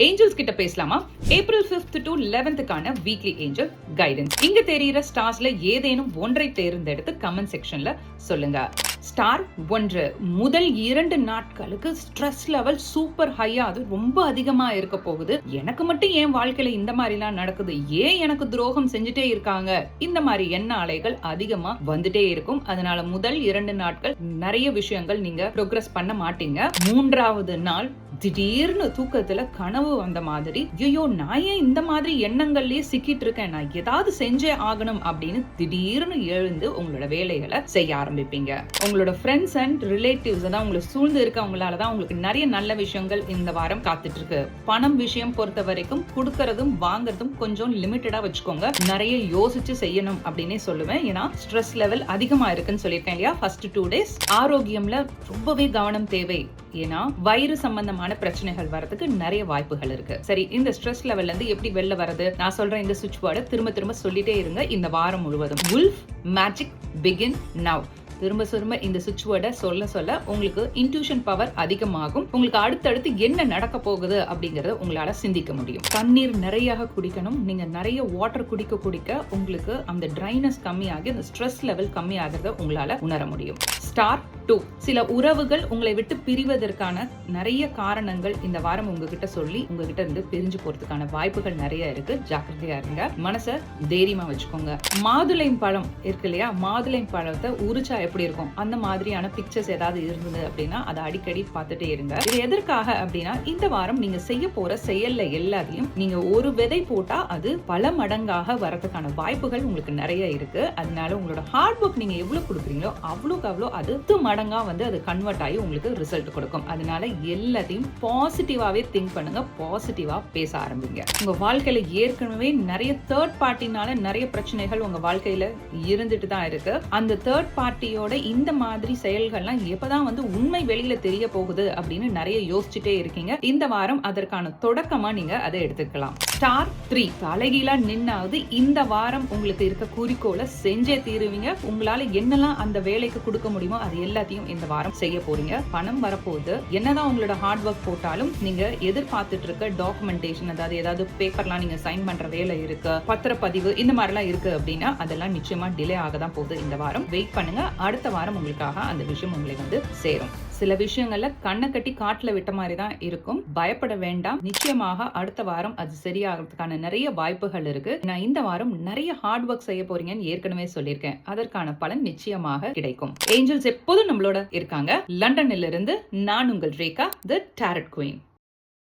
Angeles கிட்ட பேசலாமா? April 5th to 11th weekly angel guidance. இங்க தெரியுற ஸ்டார்ஸ்ல ஏதேனும் ஒன்றை தேர்ந்தெடுத்து கமெண்ட் செக்ஷன்ல சொல்லுங்க. ஸ்டார் 1, முதல் 2 நாட்களுக்கு ஸ்ட்ரெஸ் லெவல் சூப்பர் ஹையா, அது ரொம்ப அதிகமா இருக்க போகுது. எனக்கு மட்டும் ஏன் வாழ்க்கையில இந்த மாதிரிலாம் நடக்குது, ஏன் எனக்கு துரோகம் செஞ்சுட்டே இருக்காங்க, இந்த மாதிரி எண்ண அலைகள் அதிகமா வந்துட்டே இருக்கும். அதனால முதல் 2 நாட்கள் நிறைய விஷயங்கள் நீங்க ப்ரோக்ரஸ் பண்ண மாட்டீங்க. 3வது நாள் திடீர்னு தூக்கத்துல கனவு வந்த மாதிரி, ஐயோ நான் ஏன் இந்த மாதிரி எண்ணங்கள்லயே சிக்கிட்டு இருக்கேன், நான் ஏதாவது செஞ்சே ஆகணும் அப்படின்னு திடீர்னு எழுந்து உங்களோட வேலைகளை செய்ய ஆரம்பிப்பீங்க. உங்களோட ஃப்ரெண்ட்ஸ் அண்ட் ரிலேட்டிவ்ஸ் தான் உங்களை சூழ்ந்து இருக்கவங்களாலதான் உங்களுக்கு நிறைய நல்ல விஷயங்கள் இந்த வாரம் காத்துட்டு இருக்கு. பணம் விஷயம் பொறுத்த வரைக்கும் கொடுக்கறதும் வாங்குறதும் கொஞ்சம் லிமிட்டடா வச்சுக்கோங்க. நிறைய யோசிச்சு செய்யணும் அப்படின்னே சொல்லுவேன். ஏன்னா ஸ்ட்ரெஸ் லெவல் அதிகமா இருக்குன்னு சொல்லியிருக்கேன் இல்லையா? ஃபர்ஸ்ட் 2 days ஆரோக்கியம்ல ரொம்பவே கவனம் தேவை. ஏன்னா வயிறு சம்பந்தமான பிரச்சனைகள் வரதுக்கு நிறைய வாய்ப்புகள் இருக்கு. சரி, இந்த ஸ்ட்ரெஸ் லெவல்ல இருந்து எப்படி வெளில வரது? நான் சொல்றேன் இந்த சுவிட்ச் வேர்டை திரும்ப திரும்ப சொல்லிட்டே இருங்க இந்த வாரம் முழுவதும். Wolf magic begin now. திரும்ப திரும்ப இந்த சுவிட்ச் வேர்டை சொல்ல சொல்ல உங்களுக்கு இன்ட்யூஷன் பவர் அதிகமாகும். உங்களுக்கு அடுத்தடுத்து என்ன நடக்க போகுது அப்படிங்கறத உங்களால சிந்திக்க முடியும். தண்ணீர் நிறைய குடிக்கணும். நீங்க நிறைய வாட்டர் குடிக்க குடிக்க உங்களுக்கு அந்த ட்ரைனஸ் கம்மியாகி அந்த ஸ்ட்ரெஸ் லெவல் கம்மியாகிறத உங்களால உணர முடியும். ஸ்டார் 2, சில உறவுகள் உங்களை விட்டு பிரிவதற்கான நிறைய காரணங்கள் இந்த வாரம் உங்ககிட்ட சொல்லி உங்ககிட்ட இருந்து பிரிஞ்சு போறதுக்கான வாய்ப்புகள் நிறைய இருக்கு. ஜாக்கிரதையா இருங்க. மனசை தைரியமா வச்சுக்கோங்க. மாதுளை பழம் இருக்கு இல்லையா? மாதுளை பழத்தை உரிச்சா எப்படி இருக்கும், அந்த மாதிரியான பிக்சர்ஸ் ஏதாவது இருந்தது அப்படின்னா அதை அடிக்கடி பார்த்துட்டே இருங்க. இது எதற்காக அப்படின்னா, இந்த வாரம் நீங்க செய்ய போற செயல்ல எல்லாத்தையும் நீங்க ஒரு விதை போட்டா அது பல மடங்காக வரதுக்கான வாய்ப்புகள் உங்களுக்கு நிறைய இருக்கு. அதனால உங்களோட ஹார்ட் ஒர்க் நீங்க எவ்வளவு கொடுக்குறீங்களோ அவ்வளோக்கு அவ்வளோ அது மடங்கா வந்து அது கன்வெர்ட் ஆகி உங்களுக்கு ரிசல்ட் கொடுக்கும். அதனால எல்லாத்தையும் பாசிட்டிவாவே திங்க் பண்ணுங்க, பாசிட்டிவா பேச ஆரம்பிங்க. உங்க வாழ்க்கையில ஏற்கனவே நிறைய தேர்ட் பார்ட்டினால நிறைய பிரச்சனைகள் உங்க வாழ்க்கையில இருந்துட்டு தான் இருக்கு. அந்த தேர்ட் பார்ட்டியோட இந்த மாதிரி செயல்கள்லாம் எப்பதான் வந்து உண்மை வெளியில தெரிய போகுது அப்படின்னு நிறைய யோசிச்சுட்டே இருக்கீங்க. இந்த வாரம் அதற்கான தொடக்கமா நீங்க அதை எடுத்துக்கலாம். ஸ்டார் 3, தலைகீழா நின்னாவது இந்த வாரம் உங்களுக்கு இருக்க குறிக்கோளை செஞ்சே தீருவீங்க. உங்களால என்னெல்லாம் அந்த வேலைக்கு கொடுக்க முடியுமோ அது எல்லாத்தையும் இந்த வாரம் செய்ய போறீங்க. பணம் வரப்போகுது. என்னதான் உங்களோட ஹார்ட் ஒர்க் போட்டாலும் நீங்க எதிர்பார்த்துட்டு இருக்க டாக்குமெண்டேஷன், அதாவது ஏதாவது பேப்பர்லாம் நீங்க சைன் பண்ற வேலை இருக்கு, பத்திரப்பதிவு இந்த மாதிரிலாம் இருக்கு அப்படின்னா அதெல்லாம் நிச்சயமா டிலே ஆக தான் போகுது. இந்த வாரம் வெயிட் பண்ணுங்க. அடுத்த வாரம் உங்களுக்காக அந்த விஷயம் உங்களை வந்து சேரும். சில விஷயங்கள்ல கண்ணை கட்டி காட்டுல விட்ட மாதிரி தான் இருக்கும். பயப்பட வேண்டாம். நிச்சயமாக அடுத்த வாரம் அது சரியாகிறதுக்கான நிறைய வாய்ப்புகள் இருக்கு. நான் இந்த வாரம் நிறைய ஹார்ட் ஒர்க் செய்ய போறீங்கன்னு ஏற்கனவே சொல்லியிருக்கேன். அதற்கான பலன் நிச்சயமாக கிடைக்கும். ஏஞ்சல்ஸ் எப்போதும் நம்மளோட இருக்காங்க. லண்டன்ல இருந்து நான் உங்கள் ரேகா, தி டாரட் குயின்.